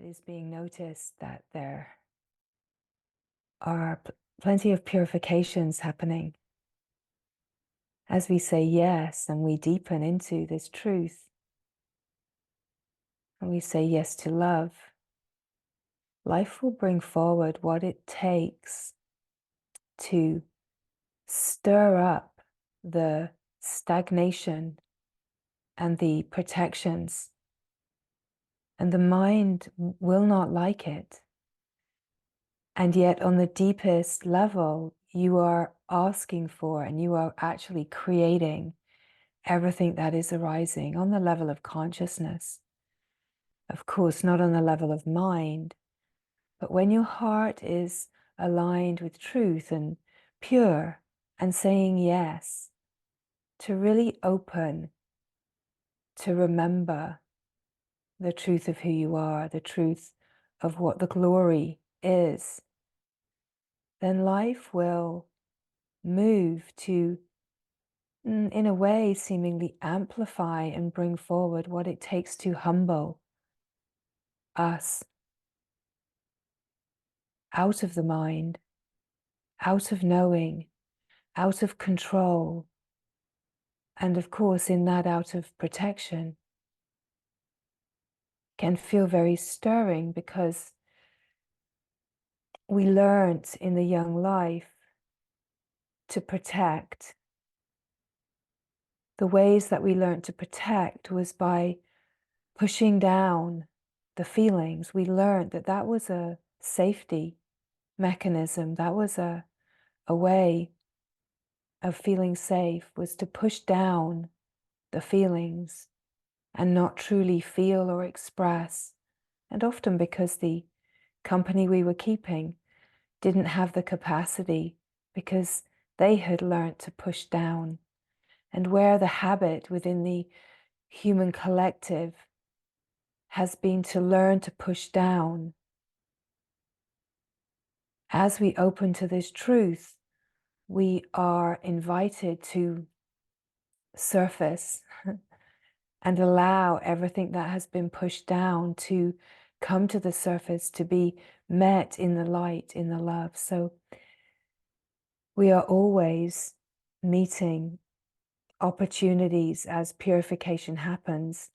is being noticed that there are plenty of purifications happening as we say yes and we deepen into this truth and we say yes to love. Life will bring forward what it takes to stir up the stagnation and the protections, and the mind will not like it. And yet on the deepest level, you are asking for and you are actually creating everything that is arising on the level of consciousness. Of course, not on the level of mind, but when your heart is aligned with truth and pure and saying yes, to really open, to remember the truth of who you are, the truth of what the glory is, then life will move to, in a way, seemingly amplify and bring forward what it takes to humble us out of the mind, out of knowing, out of control, and of course, in that out of protection, can feel very stirring because we learnt in the young life to protect. The ways that we learnt to protect was by pushing down the feelings. We learned that that was a safety mechanism. That was a way of feeling safe, was to push down the feelings and not truly feel or express. And often because the company we were keeping didn't have the capacity, because they had learnt to push down. And where the habit within the human collective has been to learn to push down, as we open to this truth, we are invited to surface and allow everything that has been pushed down to come to the surface, to be met in the light, in the love. So we are always meeting opportunities as purification happens.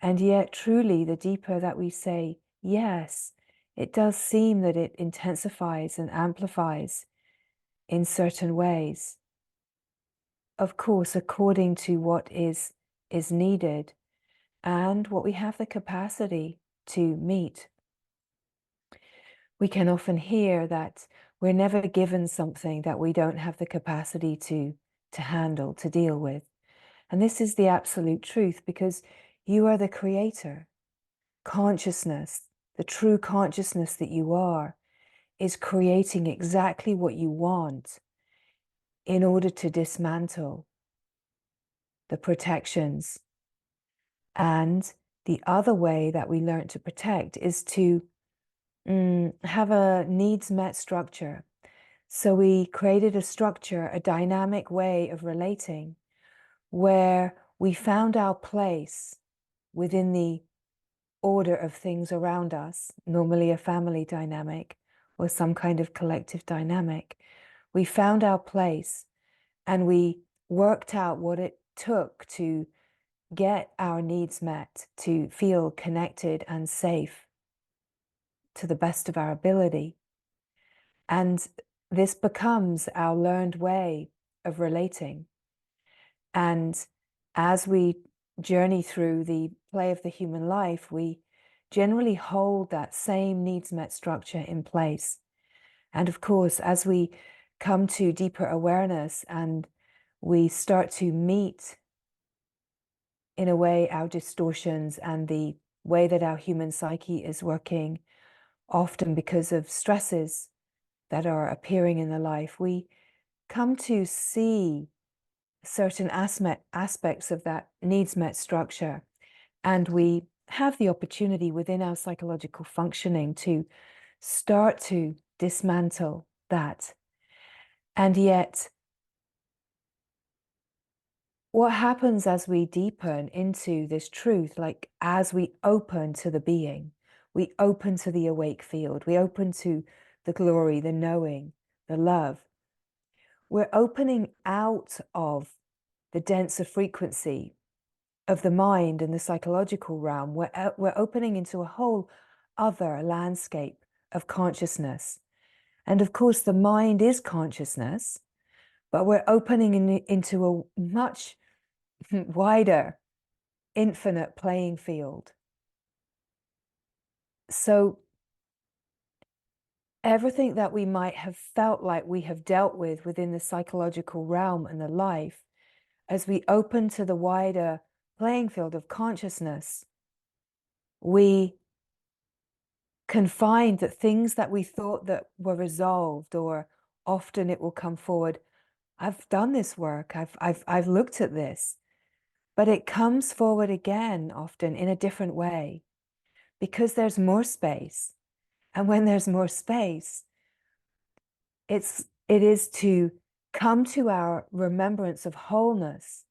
And yet, truly, the deeper that we say yes, it does seem that it intensifies and amplifies in certain ways. Of course, according to what is needed and what we have the capacity to meet. We can often hear that we're never given something that we don't have the capacity to handle, to deal with. And this is the absolute truth, because you are the creator. Consciousness, the true consciousness that you are, is creating exactly what you want in order to dismantle the protections. And the other way that we learn to protect is to have a needs met structure. So we created a structure, a dynamic way of relating, where we found our place within the order of things around us, normally a family dynamic or some kind of collective dynamic. We found our place and we worked out what it took to get our needs met, to feel connected and safe to the best of our ability. And this becomes our learned way of relating. And as we journey through the play of the human life, we generally hold that same needs met structure in place. And of course, as we come to deeper awareness and we start to meet, in a way, our distortions and the way that our human psyche is working, often because of stresses that are appearing in the life, we come to see certain aspects of that needs met structure. And we have the opportunity within our psychological functioning to start to dismantle that. And yet, what happens as we deepen into this truth, like as we open to the being, We open to the awake field. We open to the glory, the knowing, the love. We're opening out of the denser frequency of the mind and the psychological realm. We're opening into a whole other landscape of consciousness. And of course, the mind is consciousness, but we're opening into a much wider, infinite playing field. So everything that we might have felt like we have dealt with within the psychological realm and the life, as we open to the wider playing field of consciousness, we can find that things that we thought that were resolved, or often it will come forward, I've done this work, I've looked at this, but it comes forward again often in a different way because there's more space. And when there's more space, it is to come to our remembrance of wholeness,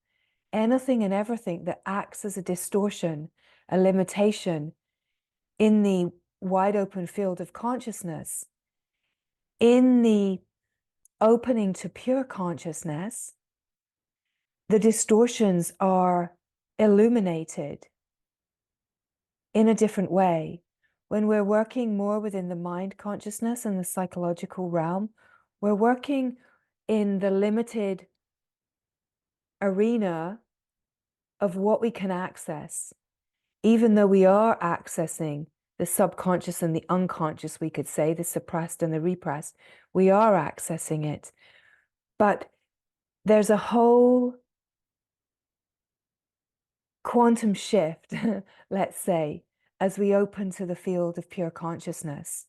anything and everything that acts as a distortion, a limitation in the wide open field of consciousness, in the opening to pure consciousness, the distortions are illuminated in a different way. When we're working more within the mind consciousness and the psychological realm, we're working in the limited arena of what we can access, even though we are accessing the subconscious and the unconscious, we could say, the suppressed and the repressed, we are accessing it. But there's a whole quantum shift, let's say, as we open to the field of pure consciousness,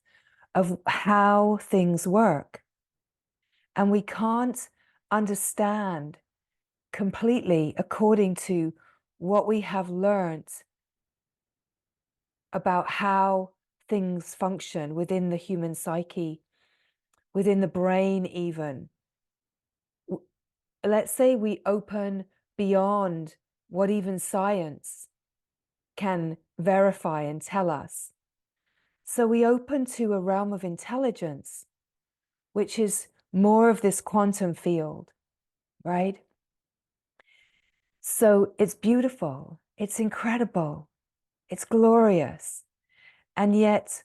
of how things work. And we can't understand completely according to what we have learned about how things function within the human psyche, within the brain even. Let's say we open beyond what even science can verify and tell us. So we open to a realm of intelligence, which is more of this quantum field, right? So it's beautiful, it's incredible, it's glorious. And yet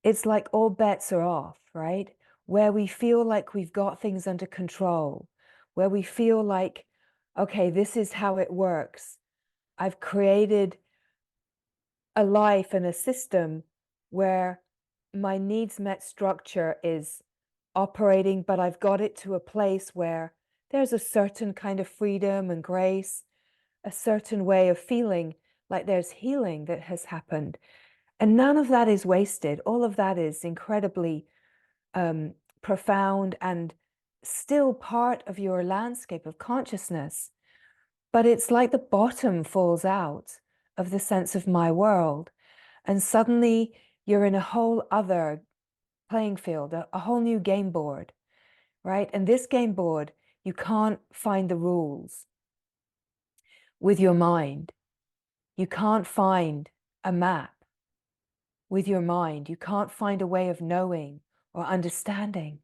it's like all bets are off, right? Where we feel like we've got things under control, where we feel like, okay, this is how it works. I've created a life and a system where my needs met structure is operating, but I've got it to a place where there's a certain kind of freedom and grace, a certain way of feeling like there's healing that has happened. And none of that is wasted. All of that is incredibly profound and still part of your landscape of consciousness. But it's like the bottom falls out of the sense of my world. And suddenly you're in a whole other playing field, a whole new game board, right? And this game board, you can't find the rules with your mind. You can't find a map with your mind. You can't find a way of knowing or understanding.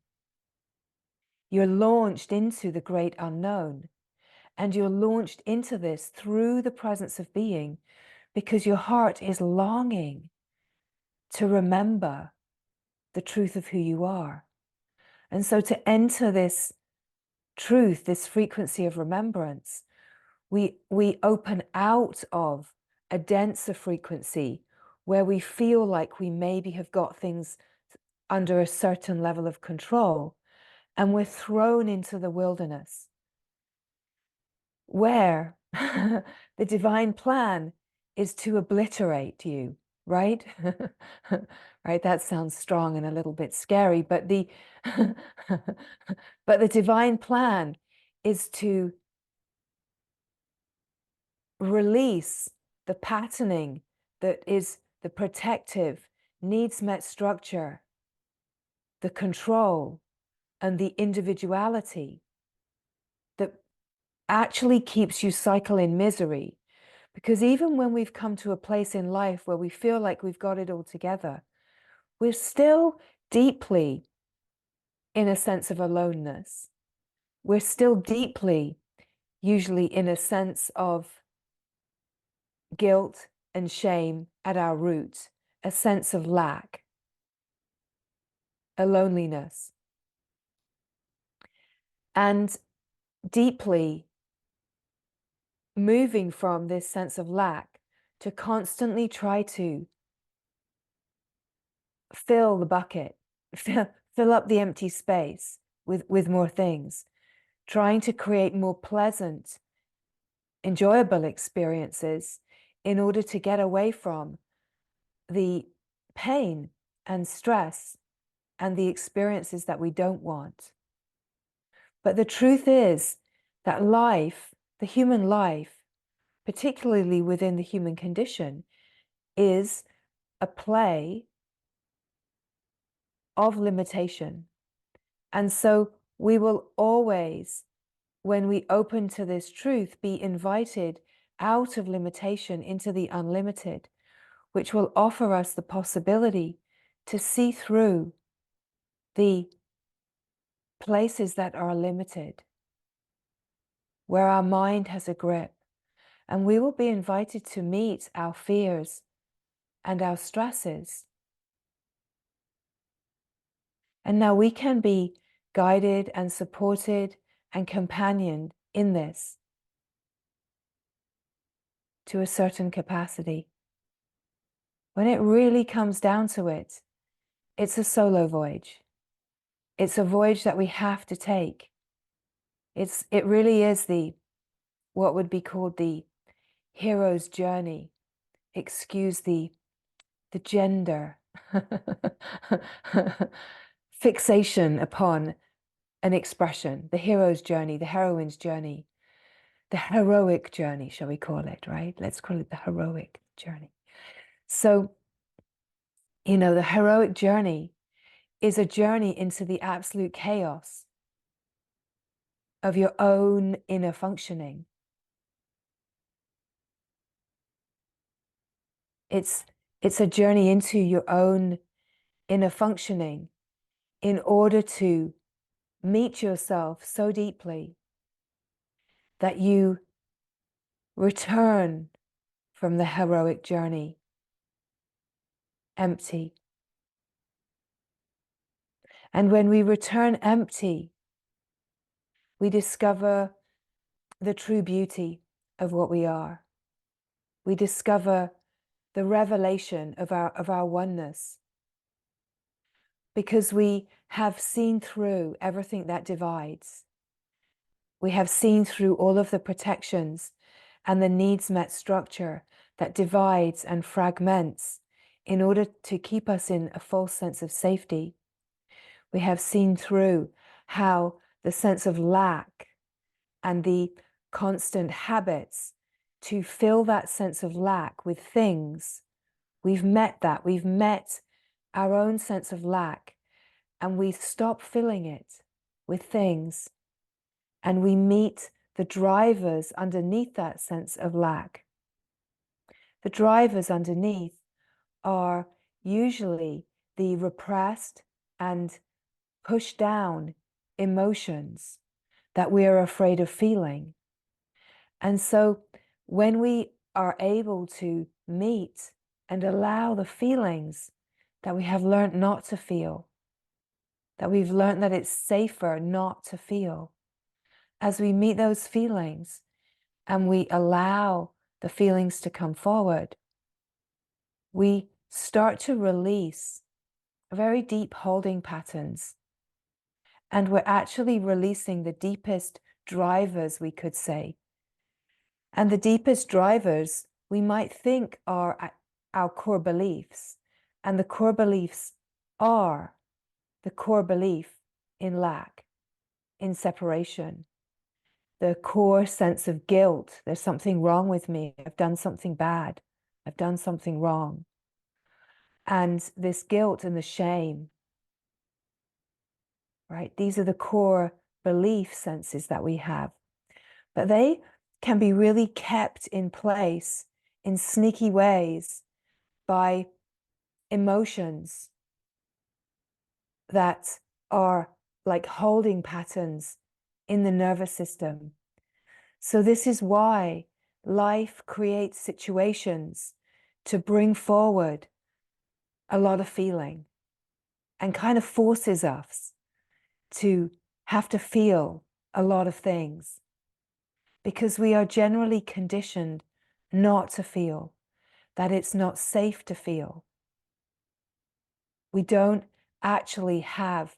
You're launched into the great unknown, and you're launched into this through the presence of being because your heart is longing to remember the truth of who you are. And so to enter this truth, this frequency of remembrance, we open out of a denser frequency where we feel like we maybe have got things under a certain level of control, and we're thrown into the wilderness where the divine plan is to obliterate you, right? Right, that sounds strong and a little bit scary, but the but the divine plan is to release the patterning that is the protective, needs met structure, the control, and the individuality that actually keeps you cycle in misery Because even when we've come to a place in life where we feel like we've got it all together, we're still deeply in a sense of aloneness. We're still deeply, usually, in a sense of guilt and shame at our root, a sense of lack, a loneliness. And deeply moving from this sense of lack to constantly try to fill the bucket, fill up the empty space with more things, trying to create more pleasant, enjoyable experiences in order to get away from the pain and stress and the experiences that we don't want. But the truth is that life, the human life, particularly within the human condition, is a play of limitation. And so we will always, when we open to this truth, be invited out of limitation into the unlimited, which will offer us the possibility to see through the places that are limited, where our mind has a grip. And we will be invited to meet our fears and our stresses. And now we can be guided and supported and companioned in this to a certain capacity. When it really comes down to it, it's a solo voyage. It's a voyage that we have to take. It really is what would be called the hero's journey. Excuse the gender fixation upon an expression, the hero's journey, the heroine's journey, the heroic journey, shall we call it, right? Let's call it the heroic journey. So, the heroic journey is a journey into the absolute chaos of your own inner functioning. It's a journey into your own inner functioning in order to meet yourself so deeply that you return from the heroic journey empty. And when we return empty, we discover the true beauty of what we are. We discover the revelation of our oneness, because we have seen through everything that divides. We have seen through all of the protections and the needs met structure that divides and fragments in order to keep us in a false sense of safety. We have seen through how the sense of lack and the constant habits to fill that sense of lack with things, we've met that. We've met our own sense of lack, and we stop filling it with things, and we meet the drivers underneath that sense of lack. The drivers underneath are usually the repressed and pushed down emotions that we are afraid of feeling. And so when we are able to meet and allow the feelings that we have learned not to feel, that we've learned that it's safer not to feel, as we meet those feelings and we allow the feelings to come forward, we start to release very deep holding patterns. And we're actually releasing the deepest drivers, we could say. And the deepest drivers we might think are our core beliefs. And the core beliefs are the core belief in lack, in separation, the core sense of guilt. There's something wrong with me. I've done something bad. I've done something wrong. And this guilt and the shame, right? These are the core belief senses that we have. But they can be really kept in place in sneaky ways by emotions that are like holding patterns in the nervous system. So this is why life creates situations to bring forward a lot of feeling and kind of forces us to have to feel a lot of things, because we are generally conditioned not to feel, that it's not safe to feel. We don't actually have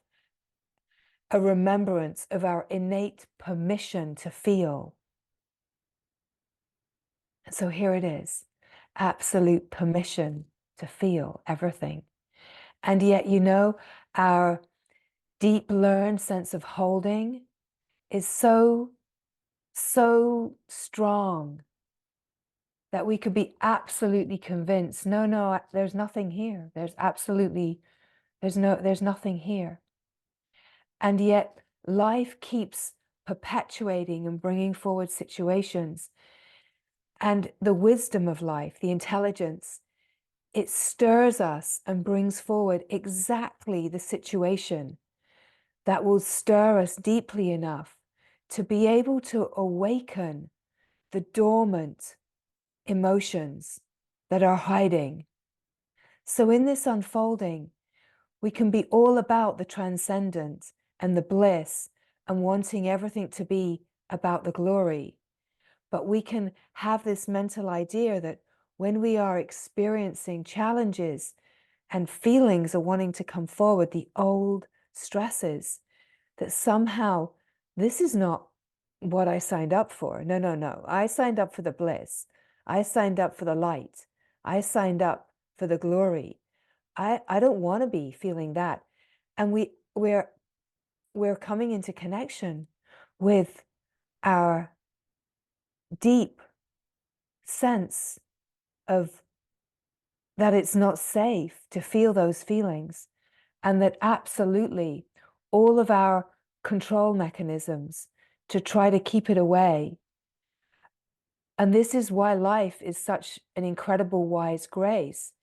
a remembrance of our innate permission to feel. And so here it is, absolute permission to feel everything. And yet, you know, our deep learned sense of holding is so strong that we could be absolutely convinced, no, there's nothing here. There's nothing here. And yet life keeps perpetuating and bringing forward situations. And the wisdom of life, the intelligence, it stirs us and brings forward exactly the situation that will stir us deeply enough to be able to awaken the dormant emotions that are hiding. So in this unfolding, we can be all about the transcendent and the bliss and wanting everything to be about the glory. But we can have this mental idea that when we are experiencing challenges and feelings are wanting to come forward, the old stresses, that somehow this is not what I signed up for. No. I signed up for the bliss. I signed up for the light. I signed up for the glory. I don't want to be feeling that. And we're coming into connection with our deep sense of that it's not safe to feel those feelings, and that absolutely all of our control mechanisms to try to keep it away. And this is why life is such an incredible wise grace,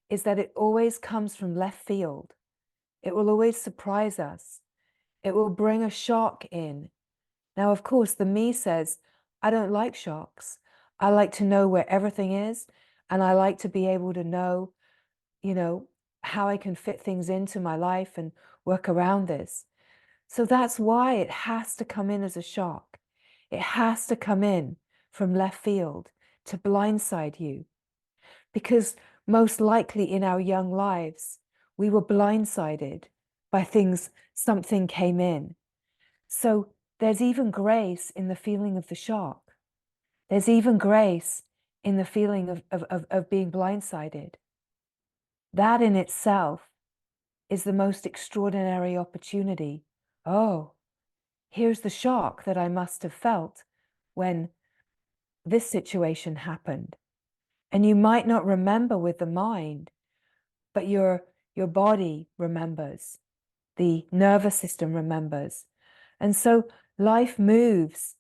is that it always comes from left field. It will always surprise us. It will bring a shock in. Now, of course, the me says, I don't like shocks. I like to know where everything is, and I like to be able to know, you know, how I can fit things into my life and work around this. So that's why it has to come in as a shock. It has to come in from left field to blindside you, because most likely in our young lives, we were blindsided by things, something came in. So there's even grace in the feeling of the shock. There's even grace in the feeling of being blindsided. That in itself is the most extraordinary opportunity. Oh, here's the shock that I must have felt when this situation happened. And you might not remember with the mind, but your body remembers, the nervous system remembers. And so life moves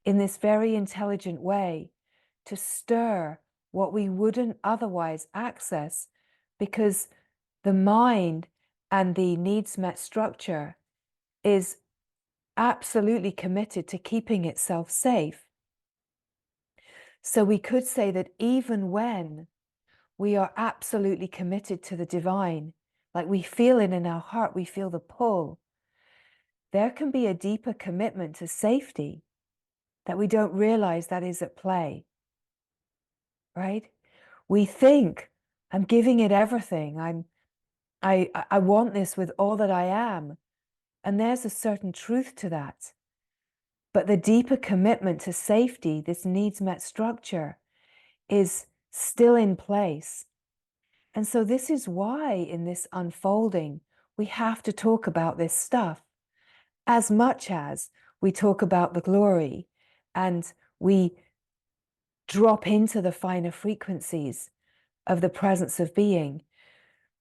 in this very intelligent way to stir what we wouldn't otherwise access, because the mind and the needs met structure is absolutely committed to keeping itself safe. So we could say that even when we are absolutely committed to the divine, like we feel it in our heart, we feel the pull, there can be a deeper commitment to safety that we don't realize that is at play, right? We think, I'm giving it everything. I want this with all that I am. And there's a certain truth to that. But the deeper commitment to safety, this needs met structure, is still in place. And so this is why in this unfolding, we have to talk about this stuff as much as we talk about the glory and we drop into the finer frequencies of the presence of being.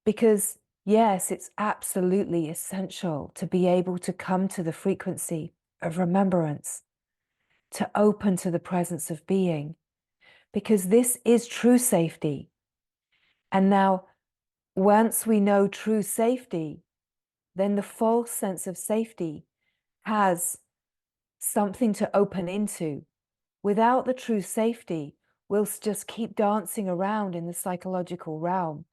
Because yes, it's absolutely essential to be able to come to the frequency of remembrance, to open to the presence of being, because this is true safety. And now, once we know true safety, then the false sense of safety has something to open into. Without the true safety, we'll just keep dancing around in the psychological realm,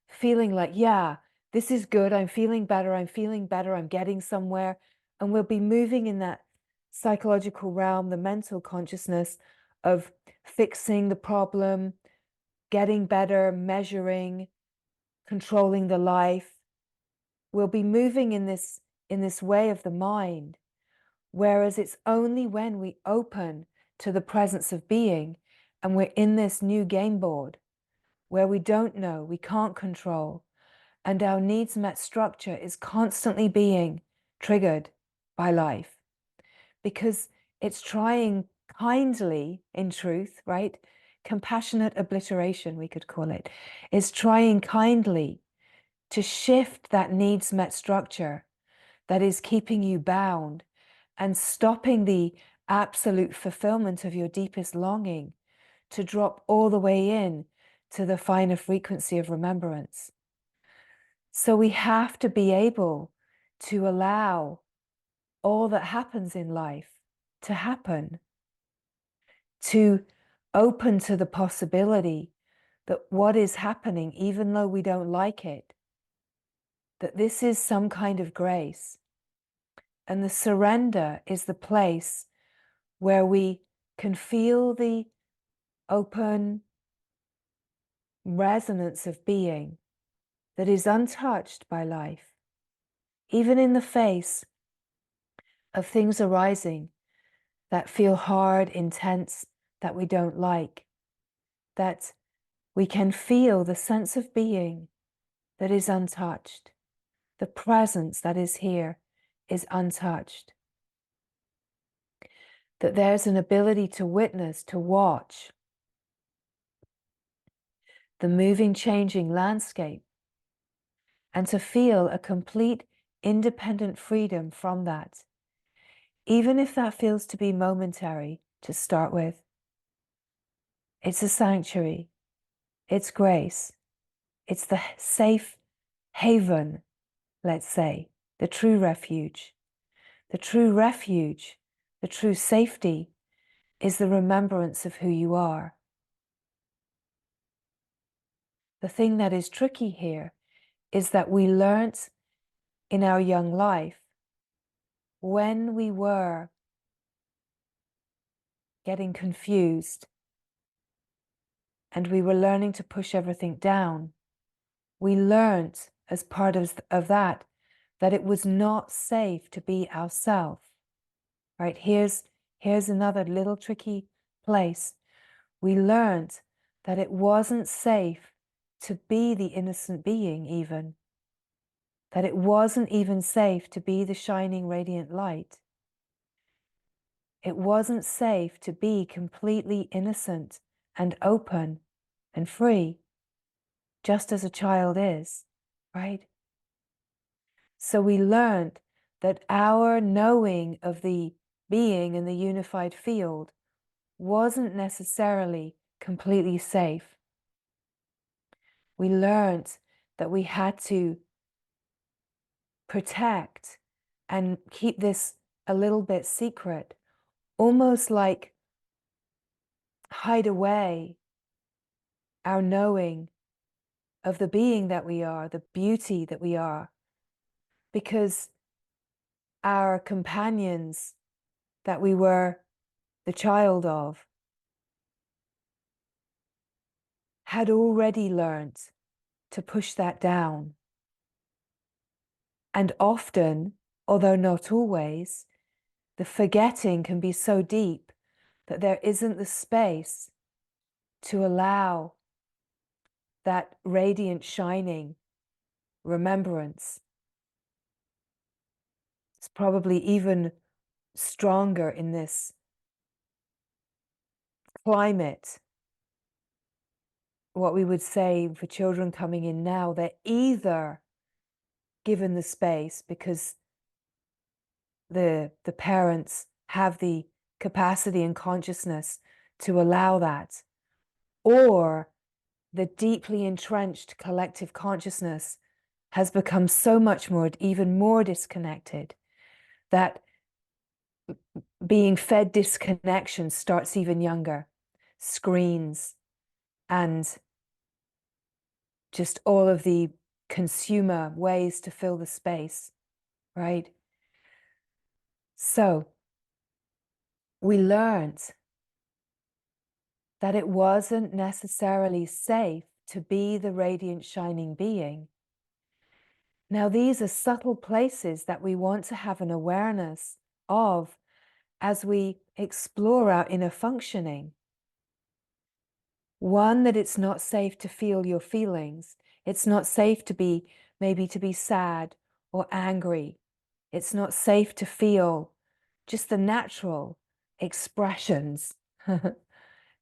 feeling like, yeah, this is good, I'm feeling better, I'm getting somewhere. And we'll be moving in that psychological realm, the mental consciousness of fixing the problem, getting better, measuring, controlling the life. We'll be moving in this way of the mind, whereas it's only when we open to the presence of being and we're in this new game board where we don't know, we can't control, and our needs met structure is constantly being triggered by life because it's trying kindly, in truth, right? Compassionate obliteration, we could call it, is trying kindly to shift that needs met structure that is keeping you bound and stopping the absolute fulfillment of your deepest longing to drop all the way in to the finer frequency of remembrance. So we have to be able to allow all that happens in life to happen, to open to the possibility that what is happening, even though we don't like it, that this is some kind of grace. And the surrender is the place where we can feel the open resonance of being that is untouched by life, even in the face of things arising that feel hard, intense, that we don't like, that we can feel the sense of being that is untouched. The presence that is here is untouched. That there's an ability to witness, to watch the moving, changing landscape and to feel a complete independent freedom from that, even if that feels to be momentary to start with. It's a sanctuary, it's grace, it's the safe haven, let's say, the true refuge. The true refuge, the true safety is the remembrance of who you are. The thing that is tricky here is that we learnt in our young life when we were getting confused and we were learning to push everything down, we learnt as part of that it was not safe to be ourselves, right? Here's another little tricky place. We learnt that it wasn't safe to be the innocent being even, that it wasn't even safe to be the shining radiant light. It wasn't safe to be completely innocent and open and free, just as a child is, right? So we learned that our knowing of the being in the unified field wasn't necessarily completely safe. We learned that we had to protect and keep this a little bit secret, almost like hide away our knowing of the being that we are, the beauty that we are, because our companions that we were the child of had already learned to push that down. And often, although not always, the forgetting can be so deep that there isn't the space to allow that radiant, shining remembrance. It's probably even stronger in this climate. What we would say for children coming in now, they're either given the space because the parents have the capacity and consciousness to allow that, or the deeply entrenched collective consciousness has become so much more, even more disconnected, that being fed disconnection starts even younger. Screens and just all of the consumer ways to fill the space, right? So we learned that it wasn't necessarily safe to be the radiant shining being. Now, these are subtle places that we want to have an awareness of as we explore our inner functioning. One, that it's not safe to feel your feelings. It's not safe to be, maybe to be sad or angry. It's not safe to feel just the natural expressions.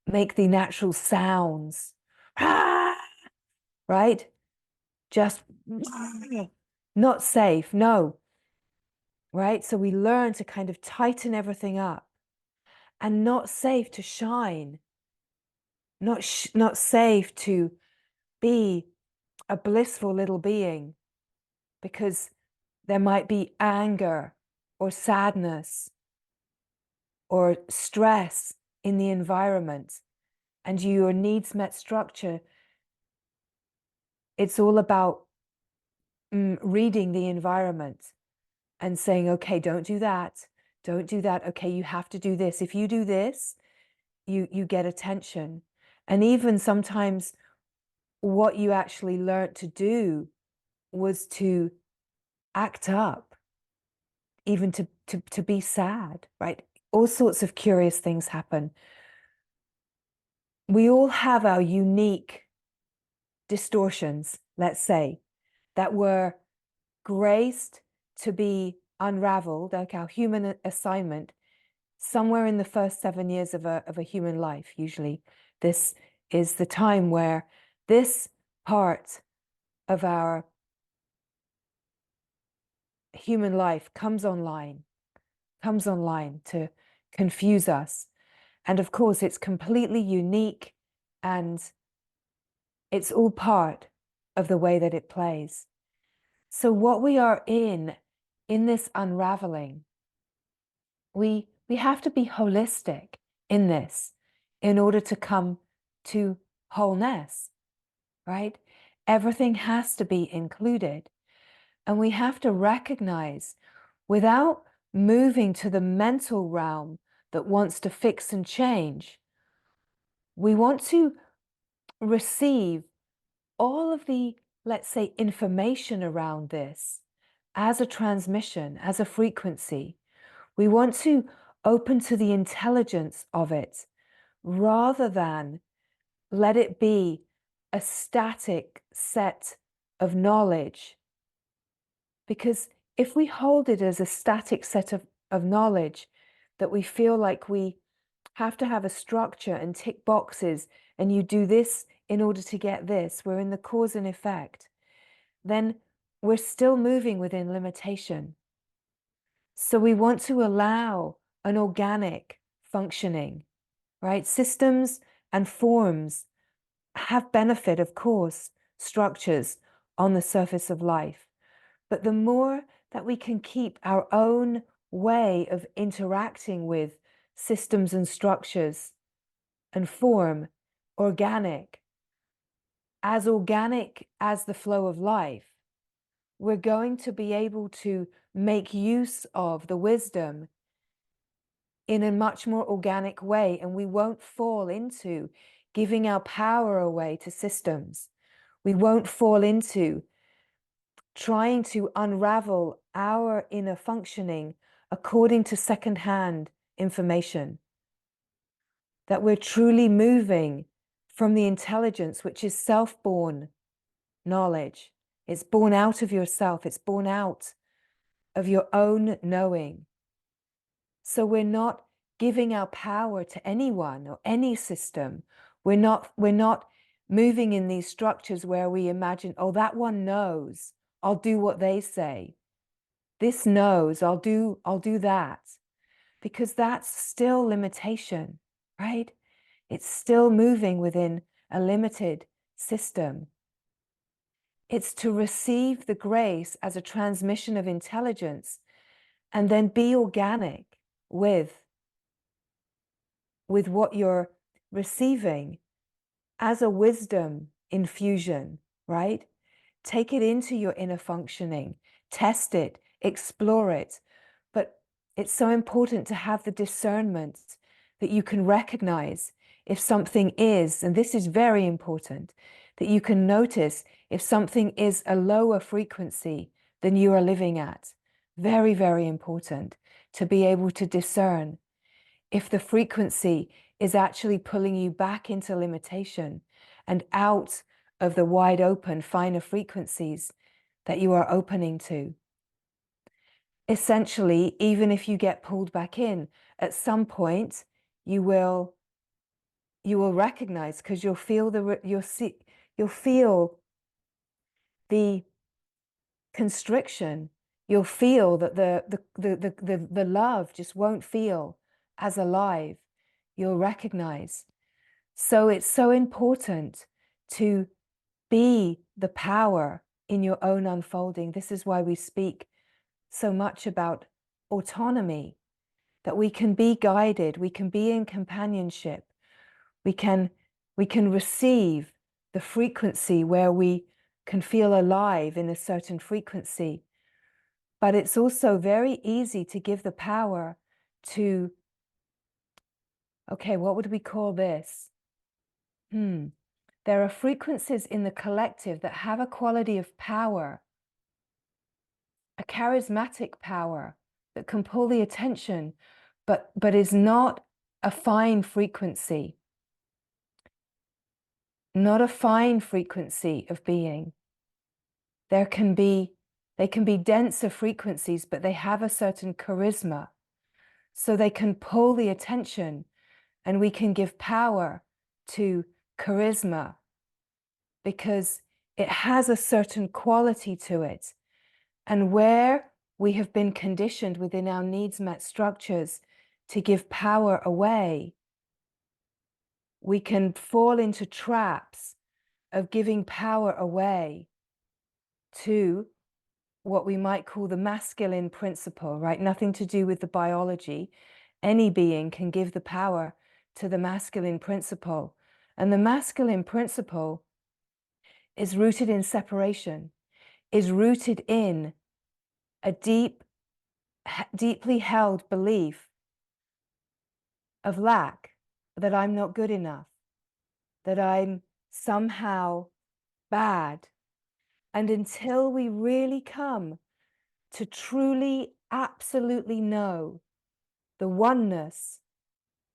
Make the natural sounds, right? Just not safe, no, right? So we learn to kind of tighten everything up, and not safe to shine, not safe to be a blissful little being, because there might be anger or sadness or stress in the environment, and your needs met structure, it's all about reading the environment and saying, okay, don't do that. Don't do that. Okay, you have to do this. If you do this, you get attention. And even sometimes what you actually learned to do was to act up, even to be sad, right? All sorts of curious things happen. We all have our unique distortions, let's say, that were graced to be unraveled, like our human assignment, somewhere in the first 7 years of a human life. Usually this is the time where this part of our human life comes online to confuse us. And of course, it's completely unique, and it's all part of the way that it plays. So what we are in this unraveling, we have to be holistic in this in order to come to wholeness, right? Everything has to be included. And we have to recognize, without moving to the mental realm that wants to fix and change, we want to receive all of the, let's say, information around this as a transmission, as a frequency. We want to open to the intelligence of it, rather than let it be a static set of knowledge. Because if we hold it as a static set of knowledge, that we feel like we have to have a structure and tick boxes, and you do this in order to get this, we're in the cause and effect, then we're still moving within limitation. So we want to allow an organic functioning, right? Systems and forms have benefit, of course, structures on the surface of life. But the more that we can keep our own way of interacting with systems and structures and form organic as the flow of life, we're going to be able to make use of the wisdom in a much more organic way, and we won't fall into giving our power away to systems. We won't fall into trying to unravel our inner functioning according to secondhand information. That we're truly moving from the intelligence, which is self-born knowledge. It's born out of yourself. It's born out of your own knowing. So we're not giving our power to anyone or any system. We're not moving in these structures where we imagine, oh, that one knows, I'll do what they say. This knows, I'll do that. because that's still limitation, right? It's still moving within a limited system. It's to receive the grace as a transmission of intelligence and then be organic with what you're receiving as a wisdom infusion, right? Take it into your inner functioning, test it, explore it. But it's so important to have the discernment that you can recognize if something is, and this is very important, that you can notice if something is a lower frequency than you are living at. Very, very important to be able to discern if the frequency is actually pulling you back into limitation and out of the wide open, finer frequencies that you are opening to. Essentially, even if you get pulled back in, at some point you will recognize, because you'll feel you'll feel the constriction. You'll feel that the love just won't feel as alive. You'll recognize. So it's so important to be the power in your own unfolding. This is why we speak so much about autonomy, that we can be guided, we can be in companionship, we can receive the frequency where we can feel alive in a certain frequency. But it's also very easy to give the power to, okay, what would we call this? There are frequencies in the collective that have a quality of power, a charismatic power that can pull the attention, but is not a fine frequency, not a fine frequency of being. They can be denser frequencies, but they have a certain charisma, so they can pull the attention, and we can give power to charisma because it has a certain quality to it. And where we have been conditioned within our needs met structures to give power away, we can fall into traps of giving power away to what we might call the masculine principle, right? Nothing to do with the biology. Any being can give the power to the masculine principle. And the masculine principle is rooted in separation, is rooted in a deeply held belief of lack, that I'm not good enough, that I'm somehow bad. And until we really come to truly, absolutely know the oneness,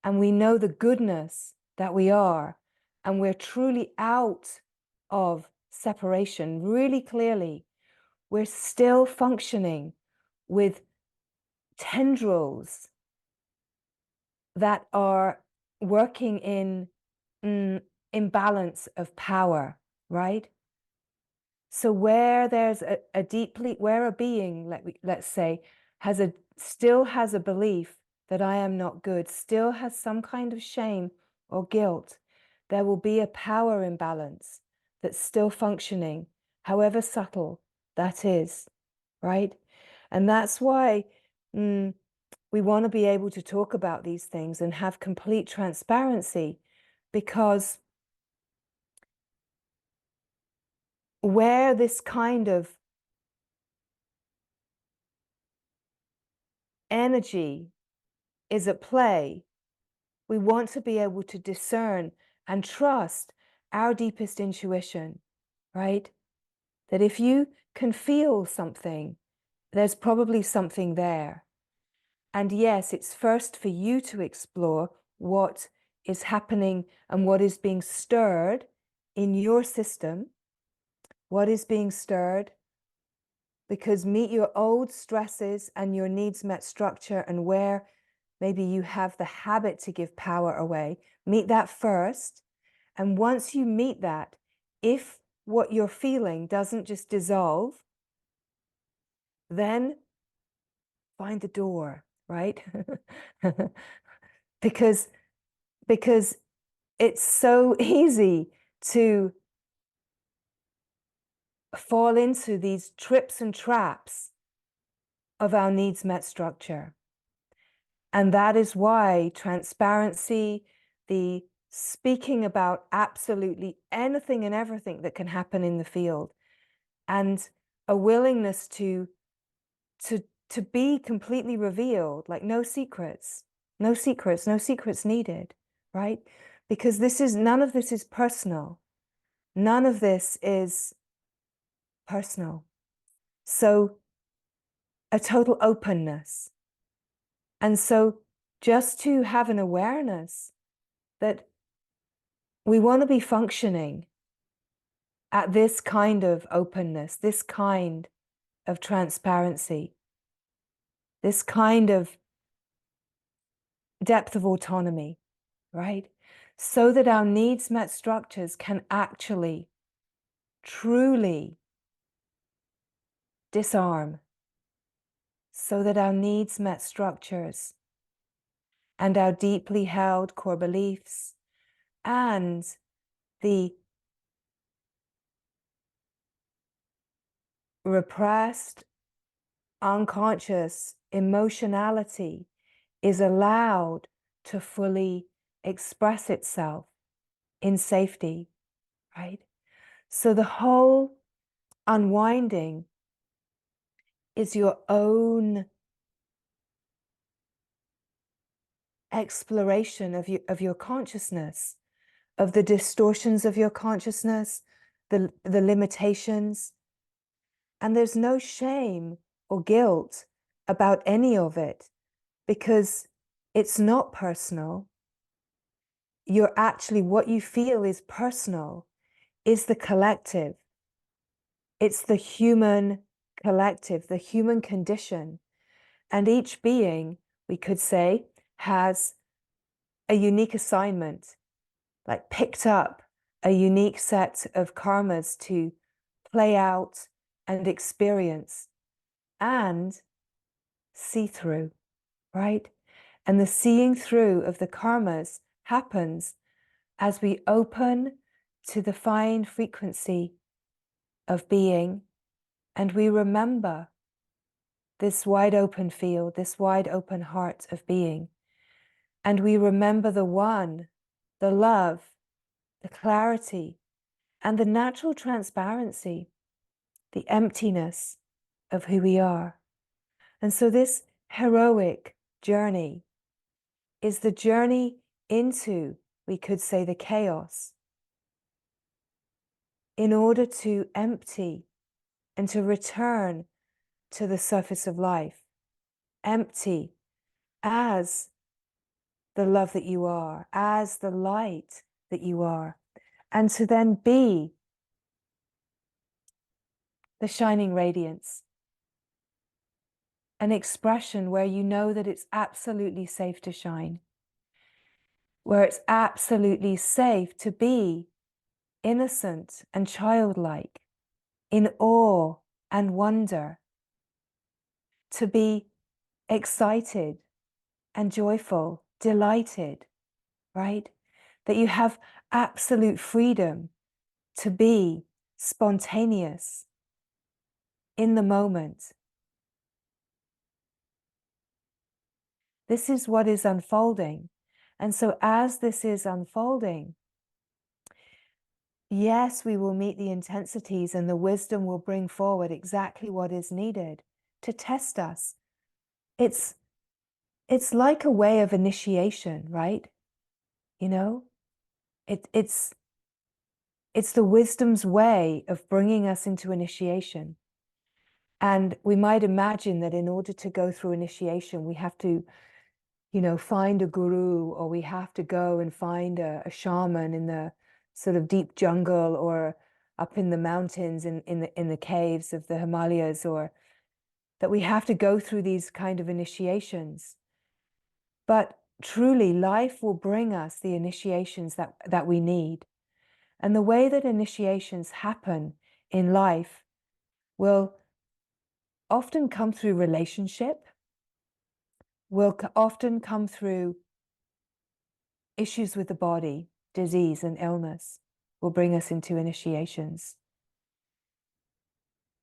and we know the goodness that we are, and we're truly out of separation really clearly, we're still functioning with tendrils that are working in imbalance of power, right? So where there's where a being, let's say, still has a belief that I am not good, still has some kind of shame or guilt, there will be a power imbalance that's still functioning, however subtle that is, right? And that's why we want to be able to talk about these things and have complete transparency, because where this kind of energy is at play, we want to be able to discern and trust our deepest intuition, right? That if you can feel something, there's probably something there. And yes, it's first for you to explore what is happening and what is being stirred in your system, what is being stirred, because meet your old stresses and your needs met structure, and where maybe you have the habit to give power away, meet that first. And once you meet that, if what you're feeling doesn't just dissolve, then find the door, right? because because it's so easy to fall into these trips and traps of our needs met structure. And that is why transparency, the speaking about absolutely anything and everything that can happen in the field, and a willingness to to be completely revealed, like no secrets, no secrets, no secrets needed, right? Because this is, none of this is personal. None of this is personal. So a total openness. And so just to have an awareness that we want to be functioning at this kind of openness, this kind of transparency, this kind of depth of autonomy, right? So that our needs met structures can actually, truly disarm, so that our needs met structures and our deeply held core beliefs and the repressed, unconscious emotionality is allowed to fully express itself in safety, right? So the whole unwinding is your own exploration of your consciousness, of the distortions of your consciousness, the limitations. And there's no shame or guilt about any of it, because it's not personal. You're actually, what you feel is personal, is the collective. It's the human collective, the human condition. And each being, we could say, has a unique assignment, like picked up a unique set of karmas to play out and experience and see through, right? And the seeing through of the karmas happens as we open to the fine frequency of being, and we remember this wide open field, this wide open heart of being. And we remember the one, the love, the clarity, and the natural transparency, the emptiness of who we are. And so this heroic journey is the journey into, we could say, the chaos, in order to empty and to return to the surface of life, empty as the love that you are, as the light that you are, and to then be the shining radiance, an expression where you know that it's absolutely safe to shine, where it's absolutely safe to be innocent and childlike, in awe and wonder, to be excited and joyful, delighted, right? That you have absolute freedom to be spontaneous in the moment. This is what is unfolding. And so as this is unfolding, yes, we will meet the intensities, and the wisdom will bring forward exactly what is needed to test us. It's like a way of initiation, right? You know, it's the wisdom's way of bringing us into initiation. And we might imagine that in order to go through initiation, we have to, you know, find a guru, or we have to go and find a shaman in the sort of deep jungle, or up in the mountains, in the caves of the Himalayas, or that we have to go through these kind of initiations. But truly, life will bring us the initiations that we need. And the way that initiations happen in life will often come through relationship, will often come through issues with the body, disease and illness will bring us into initiations.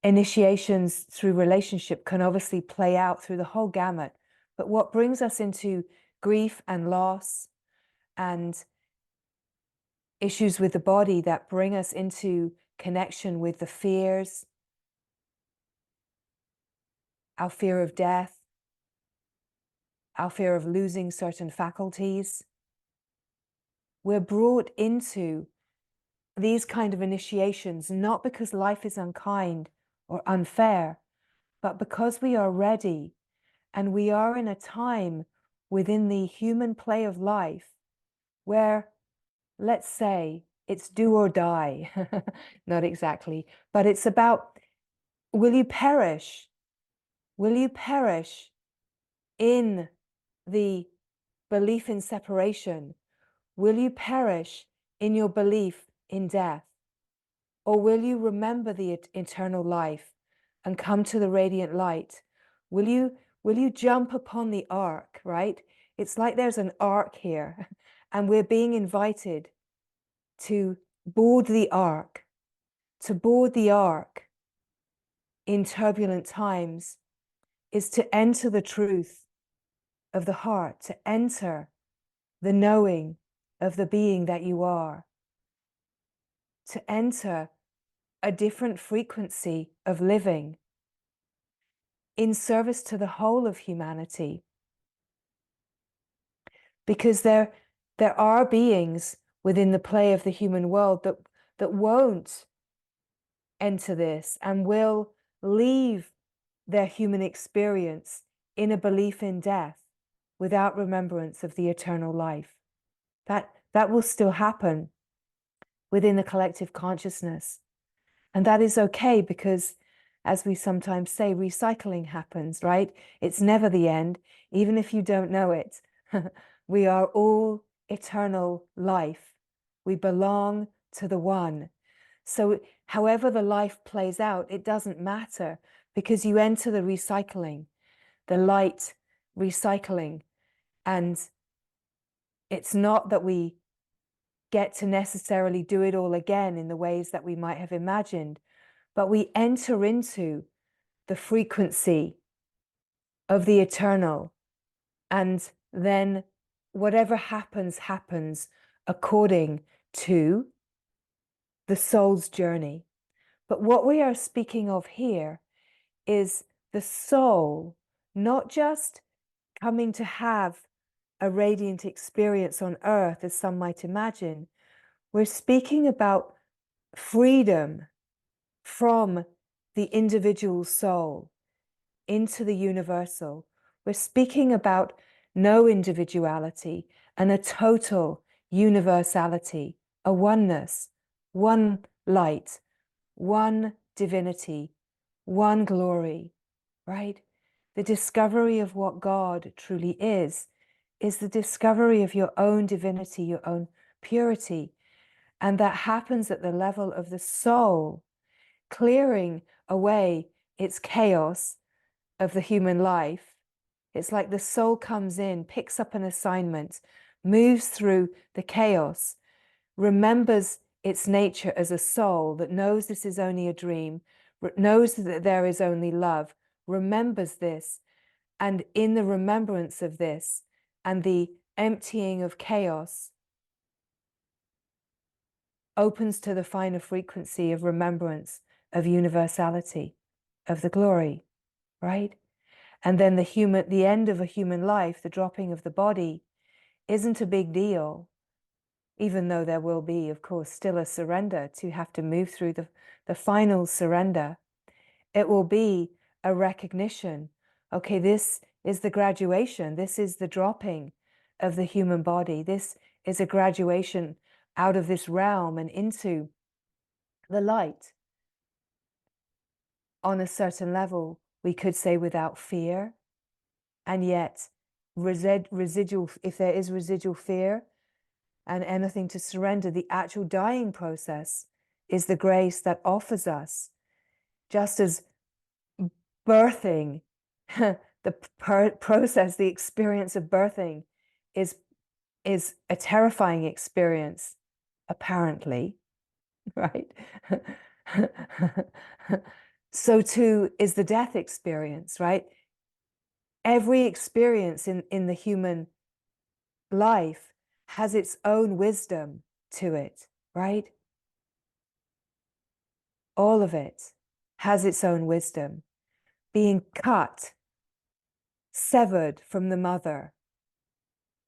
Initiations through relationship can obviously play out through the whole gamut, but what brings us into grief and loss and issues with the body that bring us into connection with the fears, our fear of death, our fear of losing certain faculties. We're brought into these kind of initiations, not because life is unkind or unfair, but because we are ready and we are in a time within the human play of life where, let's say, it's do or die. Not exactly, but it's about, will you perish? Will you perish in the belief in separation? Will you perish in your belief in death? Or will you remember the eternal life and come to the radiant light? Will you jump upon the ark, right? It's like there's an ark here and we're being invited to board the ark. To board the ark in turbulent times is to enter the truth of the heart, to enter the knowing of the being that you are, to enter a different frequency of living in service to the whole of humanity. Because there are beings within the play of the human world that won't enter this and will leave their human experience in a belief in death without remembrance of the eternal life. That will still happen within the collective consciousness. And that is okay because, as we sometimes say, recycling happens, right? It's never the end, even if you don't know it. We are all eternal life. We belong to the one. So however the life plays out, it doesn't matter because you enter the recycling, the light recycling. And it's not that we get to necessarily do it all again in the ways that we might have imagined, but we enter into the frequency of the eternal. And then whatever happens, happens according to the soul's journey. But what we are speaking of here is the soul, not just coming to have a radiant experience on earth, as some might imagine. We're speaking about freedom from the individual soul into the universal. We're speaking about no individuality and a total universality, a oneness, one light, one divinity, one glory, right? The discovery of what God truly is the discovery of your own divinity, your own purity. And that happens at the level of the soul, clearing away its chaos of the human life. It's like the soul comes in, picks up an assignment, moves through the chaos, remembers its nature as a soul that knows this is only a dream, knows that there is only love, remembers this, and in the remembrance of this and the emptying of chaos, opens to the finer frequency of remembrance, of universality, of the glory, right? And then the end of a human life, the dropping of the body, isn't a big deal, even though there will be, of course, still a surrender to have to move through the final surrender. It will be a recognition, okay, this is the graduation, this is the dropping of the human body, this is a graduation out of this realm and into the light. On a certain level, we could say without fear, and yet residual, if there is residual fear and anything to surrender, the actual dying process is the grace that offers us, just as birthing the process, the experience of birthing is a terrifying experience, apparently, right? So too is the death experience, right? Every experience in the human life has its own wisdom to it, right? All of it has its own wisdom. Being cut, severed from the mother.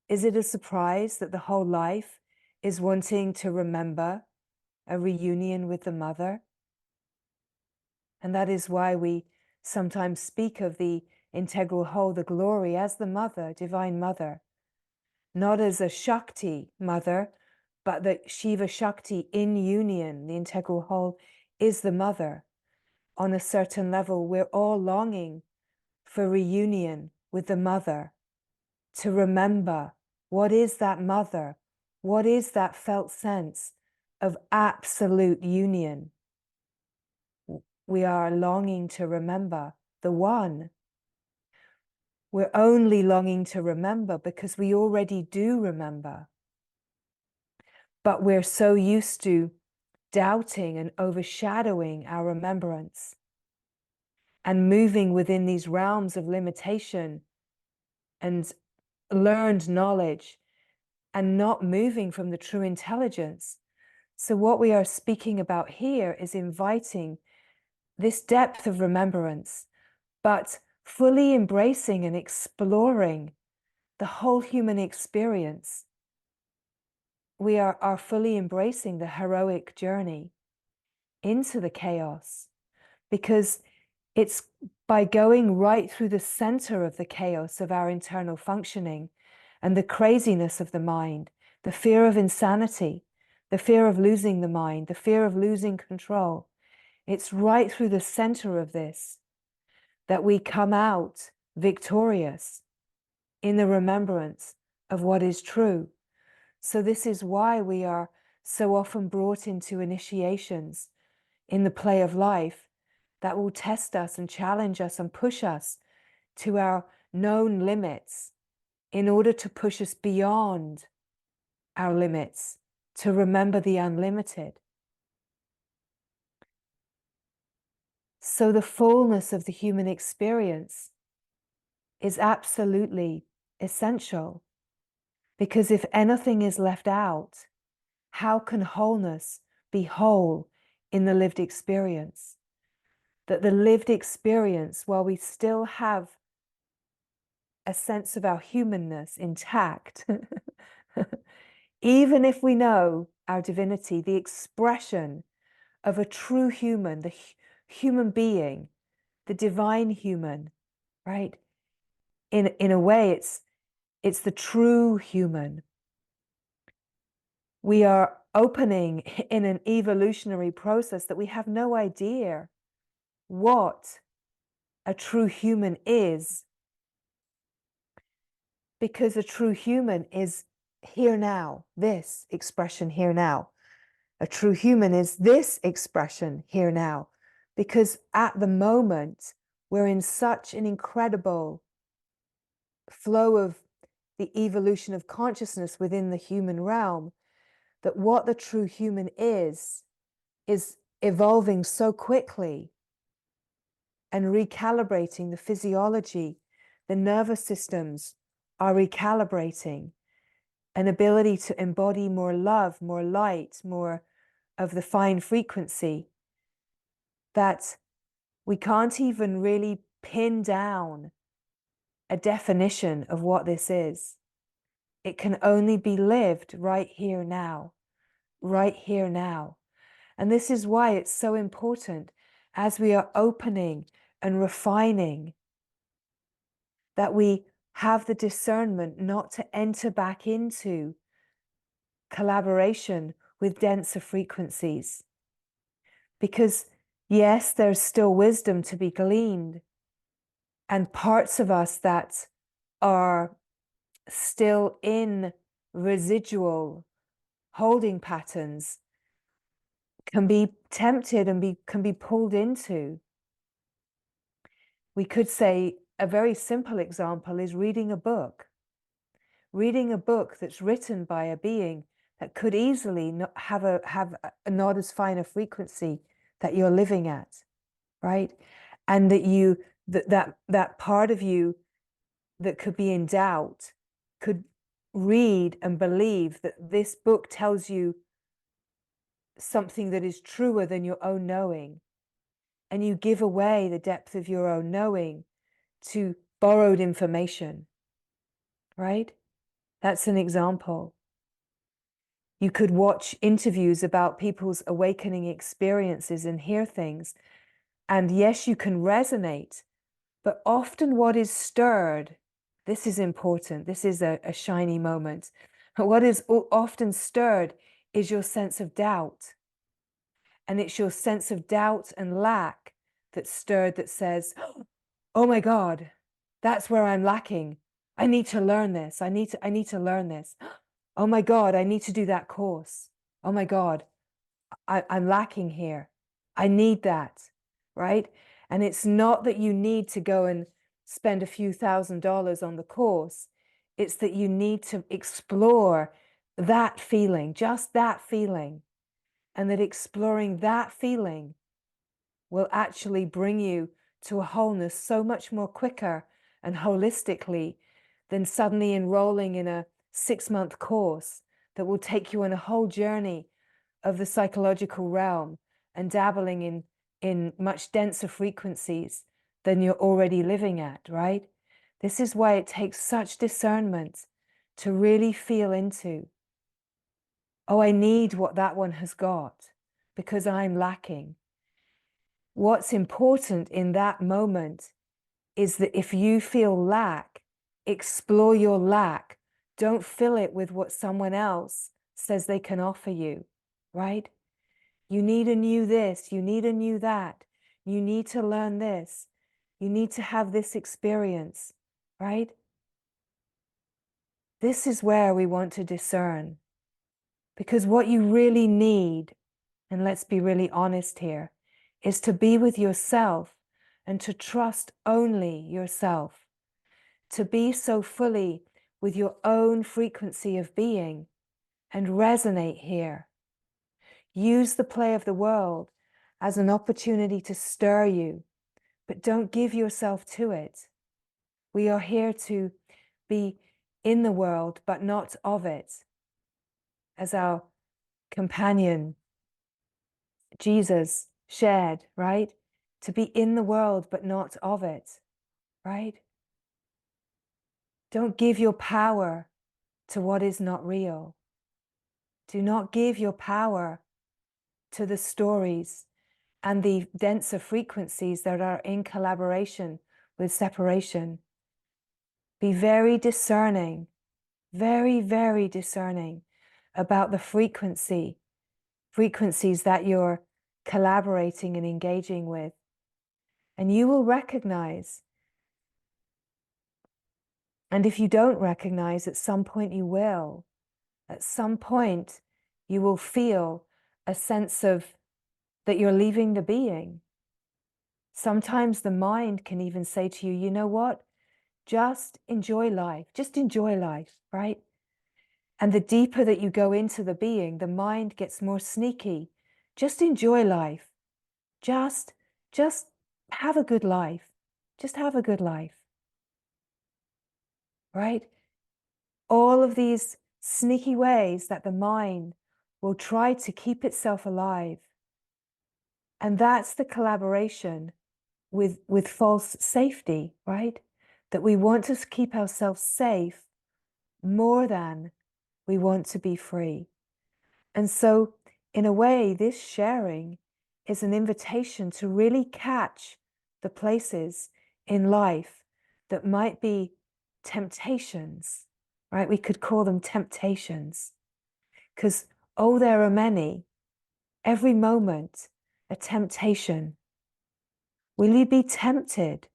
Is it a surprise that the whole life is wanting to remember a reunion with the mother? And that is why we sometimes speak of the integral whole, the glory, as the mother, divine mother, not as a Shakti mother, but the Shiva Shakti in union, the integral whole, is the mother. On a certain level, we're all longing for reunion with the mother, to remember what is that mother, what is that felt sense of absolute union. We are longing to remember the one. We're only longing to remember because we already do remember. But we're so used to doubting and overshadowing our remembrance and moving within these realms of limitation and learned knowledge and not moving from the true intelligence. So what we are speaking about here is inviting this depth of remembrance, but fully embracing and exploring the whole human experience. We are fully embracing the heroic journey into the chaos, because it's by going right through the center of the chaos of our internal functioning and the craziness of the mind, the fear of insanity, the fear of losing the mind, the fear of losing control. It's right through the center of this that we come out victorious in the remembrance of what is true. So this is why we are so often brought into initiations in the play of life that will test us and challenge us and push us to our known limits in order to push us beyond our limits, to remember the unlimited. So the fullness of the human experience is absolutely essential, because if anything is left out, how can wholeness be whole in the lived experience? That the lived experience, while we still have a sense of our humanness intact, even if we know our divinity, the expression of a true human, the human being, the divine human, right? In a way, it's the true human. We are opening in an evolutionary process that we have no idea what a true human is, because a true human is here now, this expression here now. A true human is this expression here now, because at the moment we're in such an incredible flow of the evolution of consciousness within the human realm, that what the true human is evolving so quickly and recalibrating the physiology. The nervous systems are recalibrating, an ability to embody more love, more light, more of the fine frequency, that we can't even really pin down a definition of what this is. It can only be lived right here now, right here now. And this is why it's so important, as we are opening and refining, that we have the discernment not to enter back into collaboration with denser frequencies. Because yes, there's still wisdom to be gleaned, and parts of us that are still in residual holding patterns can be tempted and can be pulled into, we could say, a very simple example is reading a book. Reading a book that's written by a being that could easily have a not as fine a frequency that you're living at, right? And that part of you that could be in doubt could read and believe that this book tells you something that is truer than your own knowing, and you give away the depth of your own knowing to borrowed information, right? That's an example. You could watch interviews about people's awakening experiences and hear things. And yes, you can resonate, but often what is stirred, this is important, this is a shiny moment. What is often stirred is your sense of doubt. And it's your sense of doubt and lack that's stirred, that says, oh my God, that's where I'm lacking. I need to learn this. I need to learn this. Oh my God, I need to do that course. Oh my God, I'm lacking here. I need that, right? And it's not that you need to go and spend a few $1,000s on the course. It's that you need to explore that feeling, just that feeling. And that exploring that feeling will actually bring you to a wholeness so much more quicker and holistically than suddenly enrolling in a 6-month course that will take you on a whole journey of the psychological realm and dabbling in much denser frequencies than you're already living at, right? This is why it takes such discernment to really feel into, oh, I need what that one has got because I'm lacking. What's important in that moment is that if you feel lack, explore your lack. Don't fill it with what someone else says they can offer you, right? You need a new this, you need a new that, you need to learn this, you need to have this experience, right? This is where we want to discern. Because what you really need, and let's be really honest here, is to be with yourself and to trust only yourself, to be so fully with your own frequency of being and resonate here. Use the play of the world as an opportunity to stir you, but don't give yourself to it. We are here to be in the world, but not of it. As our companion, Jesus, shared, right? To be in the world, but not of it, right? Don't give your power to what is not real. Do not give your power to the stories and the denser frequencies that are in collaboration with separation. Be very discerning, very, very discerning about the frequencies that you're collaborating and engaging with. And you will recognize, and if you don't recognize, at some point you will. At some point, you will feel a sense of that you're leaving the being. Sometimes the mind can even say to you, you know what? Just enjoy life. Just enjoy life, right? And the deeper that you go into the being, the mind gets more sneaky. Just enjoy life. Just have a good life. Just have a good life, right? All of these sneaky ways that the mind will try to keep itself alive. And that's the collaboration with false safety, right? That we want to keep ourselves safe more than we want to be free. And so, in a way, this sharing is an invitation to really catch the places in life that might be temptations, right? We could call them temptations. Because, oh, there are many. Every moment, a temptation. Will you be tempted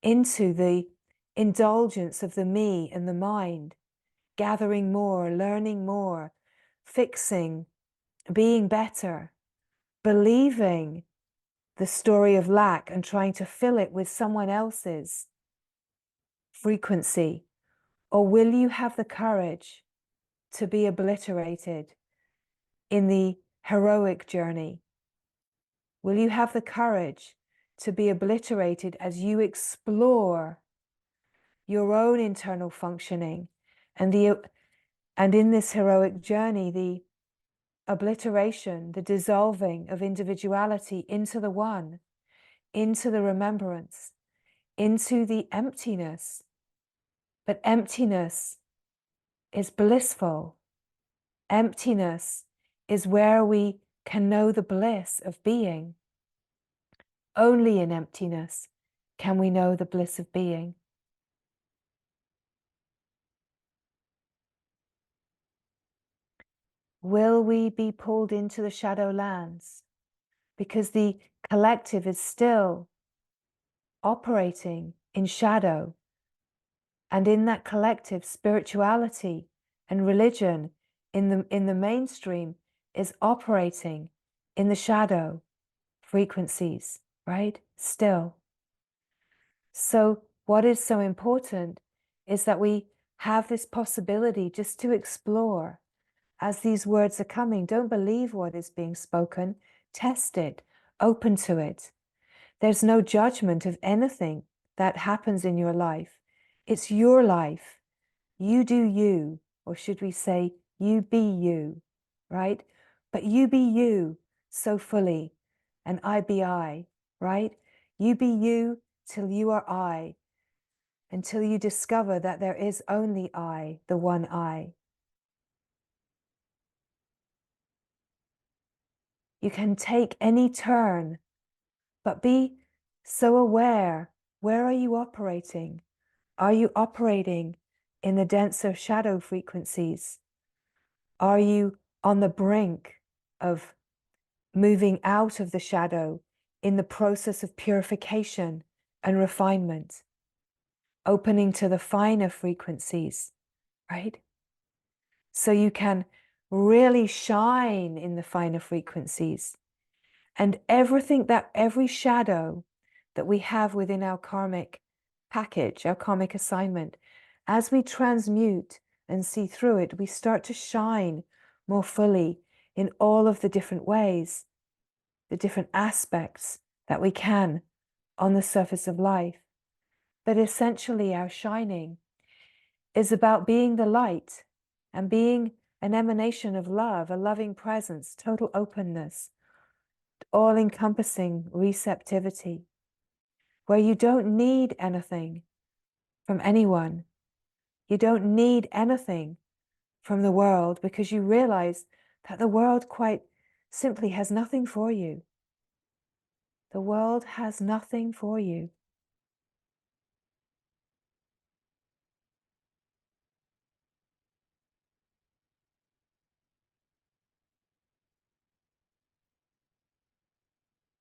into the indulgence of the me and the mind, gathering more, learning more, fixing, being better, believing the story of lack and trying to fill it with someone else's, frequency? Or will you have the courage to be obliterated in the heroic journey? Will you have the courage to be obliterated as you explore your own internal functioning and in this heroic journey, the obliteration, the dissolving of individuality into the one, into the remembrance, into the emptiness. But emptiness is blissful. Emptiness is where we can know the bliss of being. Only in emptiness can we know the bliss of being. Will we be pulled into the shadow lands? Because the collective is still operating in shadow. And in that collective, spirituality and religion in the mainstream is operating in the shadow frequencies, right? Still. So what is so important is that we have this possibility just to explore as these words are coming. Don't believe what is being spoken. Test it. Open to it. There's no judgment of anything that happens in your life. It's your life. You do you, or should we say, you be you, right? But you be you so fully, and I be I, right? You be you till you are I, until you discover that there is only I, the one I. You can take any turn, but be so aware. Where are you operating? Are you operating in the denser shadow frequencies? Are you on the brink of moving out of the shadow in the process of purification and refinement, opening to the finer frequencies, right? So you can really shine in the finer frequencies. And every shadow that we have within our karmic package, our karmic assignment, as we transmute and see through it, we start to shine more fully in all of the different ways, the different aspects that we can on the surface of life. But essentially, our shining is about being the light and being an emanation of love, a loving presence, total openness, all-encompassing receptivity, where you don't need anything from anyone. You don't need anything from the world, because you realize that the world quite simply has nothing for you. The world has nothing for you.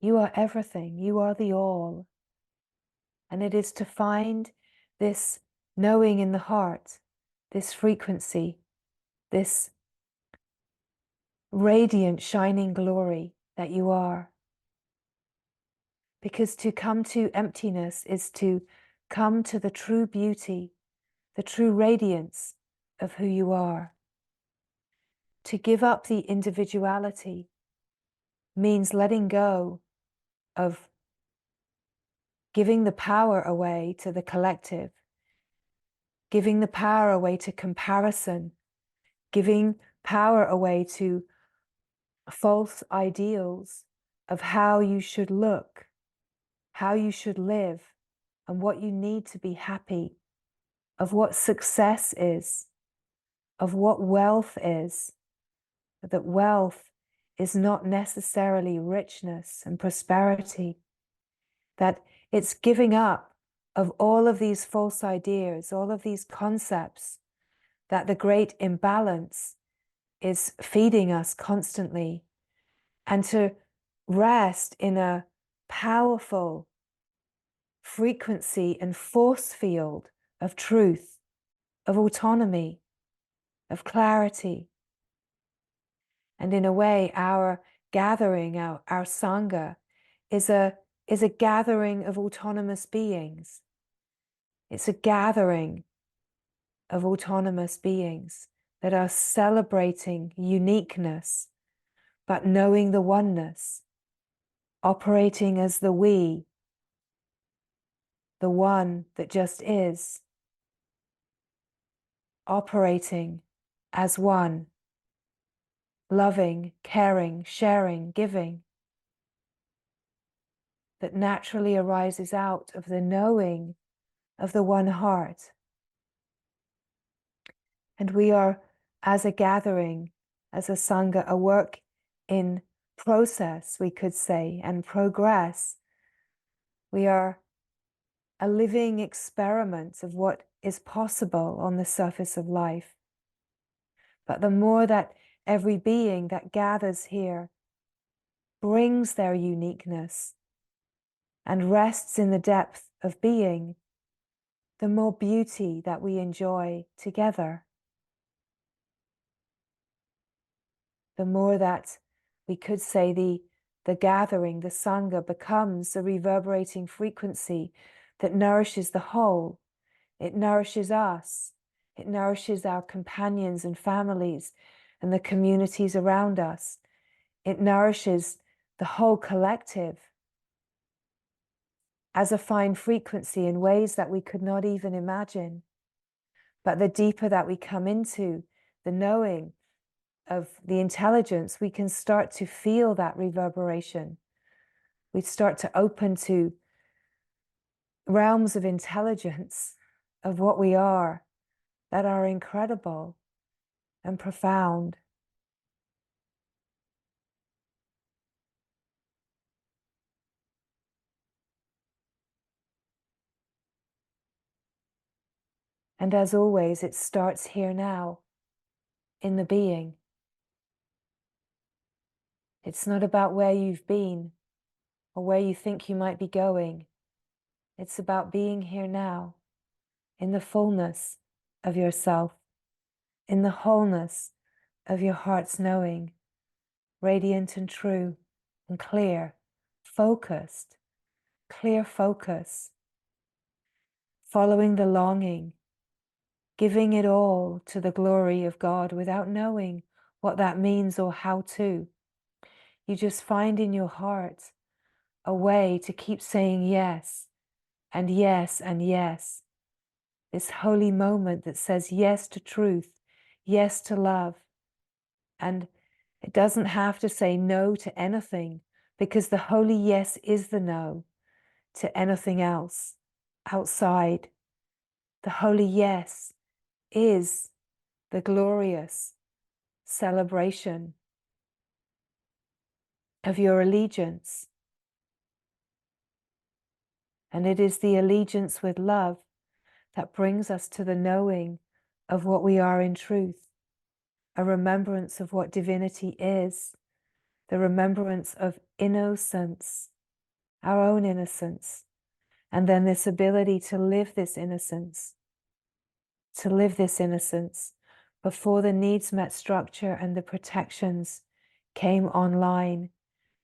You are everything. You are the all. And it is to find this knowing in the heart, this frequency, this radiant, shining glory that you are. Because to come to emptiness is to come to the true beauty, the true radiance of who you are. To give up the individuality means letting go of giving the power away to the collective, giving the power away to comparison, giving power away to false ideals of how you should look, how you should live, and what you need to be happy, of what success is, of what wealth is, that wealth is not necessarily richness and prosperity, that it's giving up of all of these false ideas, all of these concepts that the great imbalance is feeding us constantly, and to rest in a powerful frequency and force field of truth, of autonomy, of clarity. And in a way, our gathering, our Sangha, is a gathering of autonomous beings. It's a gathering of autonomous beings that are celebrating uniqueness, but knowing the oneness, operating as the we, the one that just is, operating as one, loving, caring, sharing, giving, that naturally arises out of the knowing of the one heart. And we are, as a gathering, as a Sangha, a work in process, we could say, and progress. We are a living experiment of what is possible on the surface of life. But the more that every being that gathers here brings their uniqueness and rests in the depth of being, the more beauty that we enjoy together. The more that we could say the gathering, the Sangha, becomes a reverberating frequency that nourishes the whole. It nourishes us. It nourishes our companions and families and the communities around us. It nourishes the whole collective as a fine frequency in ways that we could not even imagine. But the deeper that we come into the knowing of the intelligence, we can start to feel that reverberation. We start to open to realms of intelligence of what we are that are incredible and profound. And as always, it starts here now, in the being. It's not about where you've been or where you think you might be going. It's about being here now, in the fullness of yourself, in the wholeness of your heart's knowing, radiant and true and clear, focused, clear focus, following the longing, giving it all to the glory of God without knowing what that means or how to. You just find in your heart a way to keep saying yes and yes and yes. This holy moment that says yes to truth, yes to love. And it doesn't have to say no to anything, because the holy yes is the no to anything else outside. The holy yes is the glorious celebration of your allegiance. And it is the allegiance with love that brings us to the knowing of what we are in truth, a remembrance of what divinity is, the remembrance of innocence, our own innocence, and then this ability to live this innocence, before the needs met structure and the protections came online,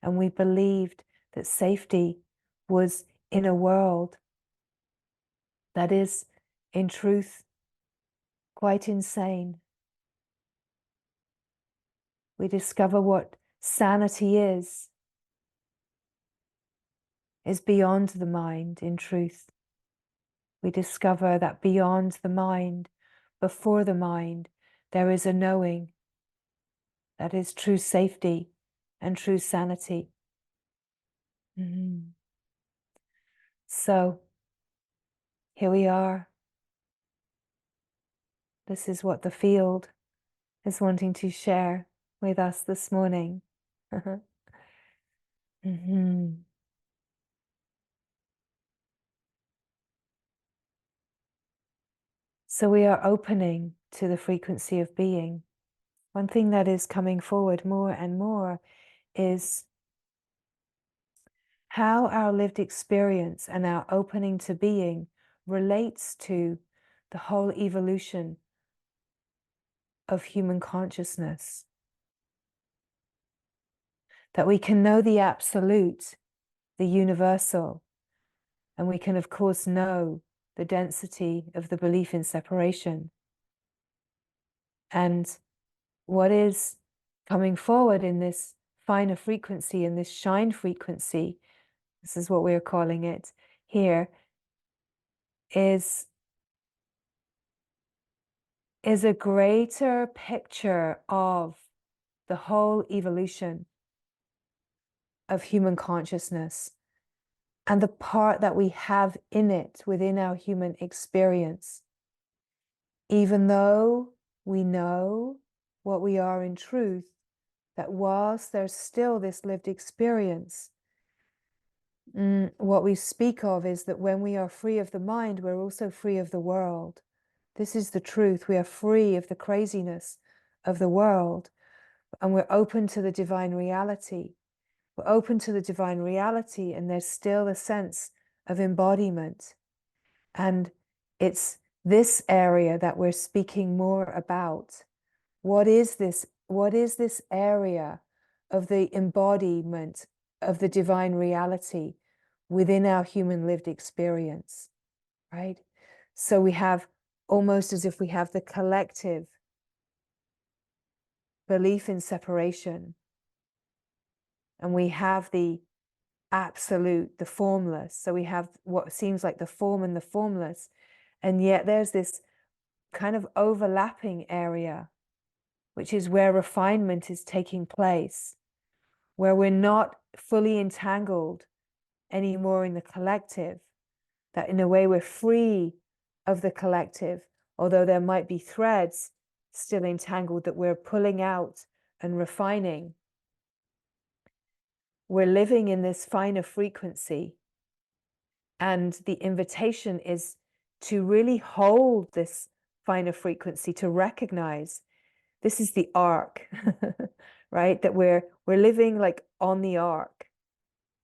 and we believed that safety was in a world that is, in truth, quite insane. We discover what sanity is beyond the mind, in truth. We discover that beyond the mind, before the mind, there is a knowing that is true safety and true sanity. So, here we are. This is what the field is wanting to share with us this morning. So we are opening to the frequency of being. One thing that is coming forward more and more is how our lived experience and our opening to being relates to the whole evolution of human consciousness. That we can know the absolute, the universal, and we can, of course, know the density of the belief in separation. And what is coming forward in this finer frequency, in this shine frequency, this is what we're calling it here, is a greater picture of the whole evolution of human consciousness and the part that we have in it within our human experience. Even though we know what we are in truth, that whilst there's still this lived experience, what we speak of is that when we are free of the mind, we're also free of the world. This is the truth. We are free of the craziness of the world, and we're open to the divine reality. We're open to the divine reality, and there's still a sense of embodiment. And it's this area that we're speaking more about. What is this? What is this area of the embodiment of the divine reality within our human lived experience, right? So we have almost as if we have the collective belief in separation, and we have the absolute, the formless. So we have what seems like the form and the formless, and yet there's this kind of overlapping area, which is where refinement is taking place, where we're not fully entangled anymore in the collective, that in a way we're free of the collective, although there might be threads still entangled that we're pulling out and refining. We're living in this finer frequency, and the invitation is to really hold this finer frequency, to recognize this is the arc, right? That we're living like on the arc.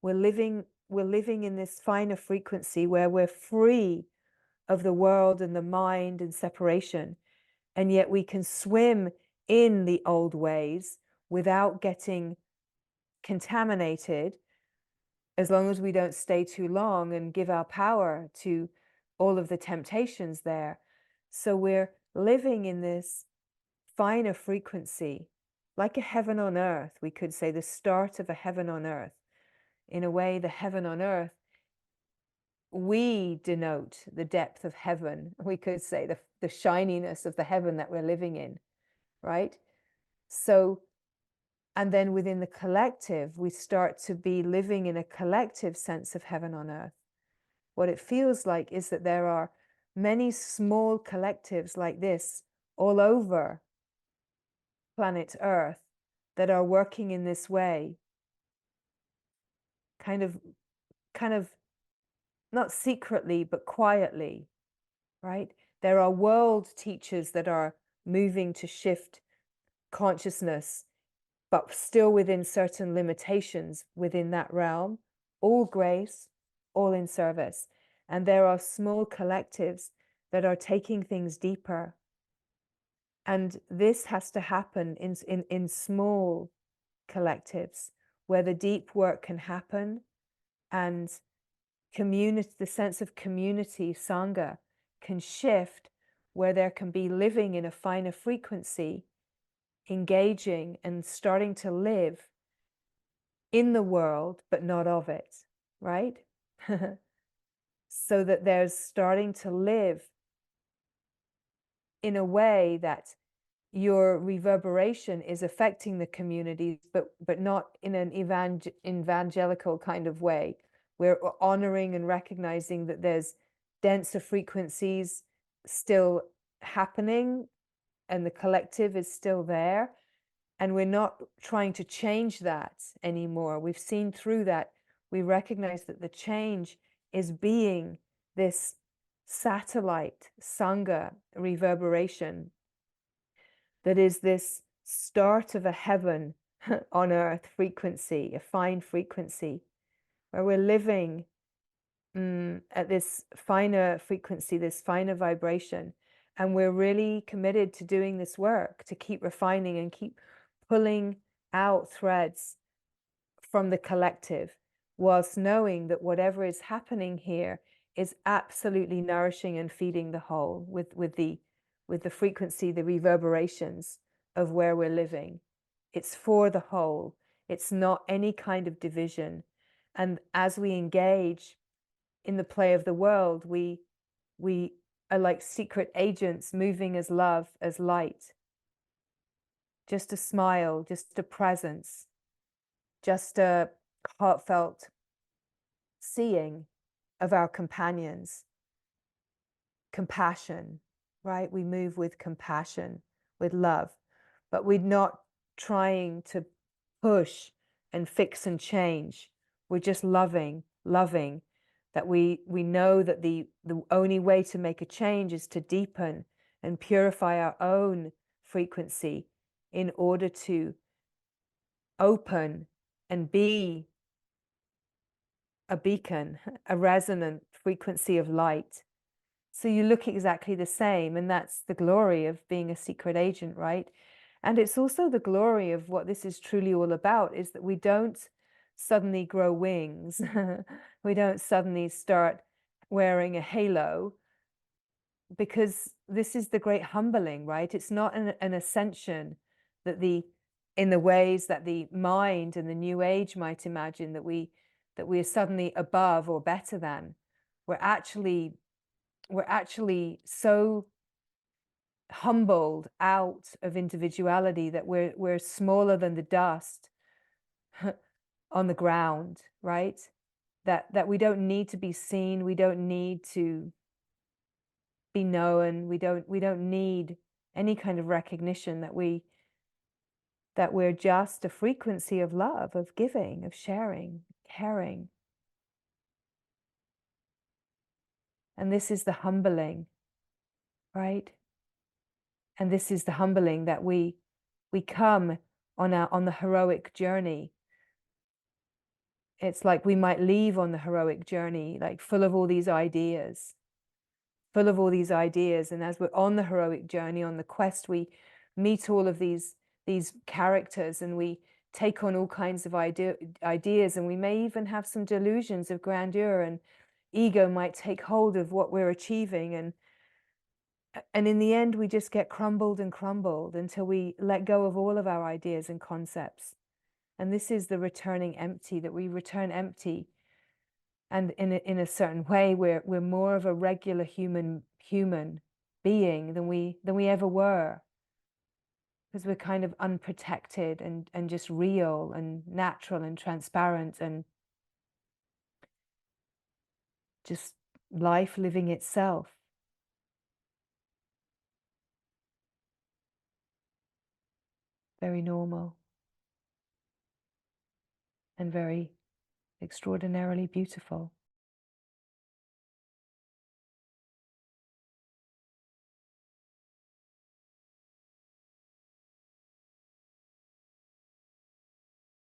We're living in this finer frequency where we're free of the world and the mind and separation, and yet we can swim in the old ways without getting contaminated, as long as we don't stay too long and give our power to all of the temptations there. So we're living in this finer frequency, like a heaven on earth. We could say the start of a heaven on earth. In a way, the heaven on earth, we denote the depth of heaven. We could say the shininess of the heaven that we're living in, right? So, and then within the collective, we start to be living in a collective sense of heaven on earth. What it feels like is that there are many small collectives like this all over planet Earth that are working in this way, kind of not secretly, but quietly, right? There are world teachers that are moving to shift consciousness, but still within certain limitations within that realm, all grace, all in service. And there are small collectives that are taking things deeper. And this has to happen in small collectives where the deep work can happen, and community, the sense of community, sangha, can shift, where there can be living in a finer frequency, engaging and starting to live in the world, but not of it, right? So that there's starting to live in a way that your reverberation is affecting the communities, but not in an evangelical kind of way. We're honoring and recognizing that there's denser frequencies still happening, and the collective is still there. And we're not trying to change that anymore. We've seen through that. We recognize that the change is being this satellite sangha reverberation that is this start of a heaven on earth frequency, a fine frequency, where we're living at this finer frequency, this finer vibration. And we're really committed to doing this work, to keep refining and keep pulling out threads from the collective, whilst knowing that whatever is happening here is absolutely nourishing and feeding the whole with the frequency, the reverberations of where we're living. It's for the whole. It's not any kind of division. And as we engage in the play of the world, we are like secret agents moving as love, as light. Just a smile, just a presence, just a heartfelt seeing of our companions. Compassion, right? We move with compassion, with love, but we're not trying to push and fix and change. We're just loving, that we know that the only way to make a change is to deepen and purify our own frequency in order to open and be a beacon, a resonant frequency of light. So you look exactly the same, and that's the glory of being a secret agent, right? And it's also the glory of what this is truly all about, is that we don't suddenly grow wings. We don't suddenly start wearing a halo, because this is the great humbling, right? It's not an ascension that in the ways that the mind and the new age might imagine, that we are suddenly above or better than. We're actually so humbled out of individuality that we're smaller than the dust on the ground, right? That we don't need to be seen, we don't need to be known, we don't need any kind of recognition, that we're just a frequency of love, of giving, of sharing, caring. And this is the humbling, right? And this is the humbling that we come on the heroic journey. It's like we might leave on the heroic journey, like full of all these ideas, and as we're on the heroic journey, on the quest, we meet all of these characters, and we take on all kinds of ideas, and we may even have some delusions of grandeur, and ego might take hold of what we're achieving, and in the end we just get crumbled and crumbled until we let go of all of our ideas and concepts. And this is the returning empty, that we return empty. And in a certain way, we're more of a regular human being than we ever were, because we're kind of unprotected and just real and natural and transparent, and just life living itself. Very normal and very extraordinarily beautiful.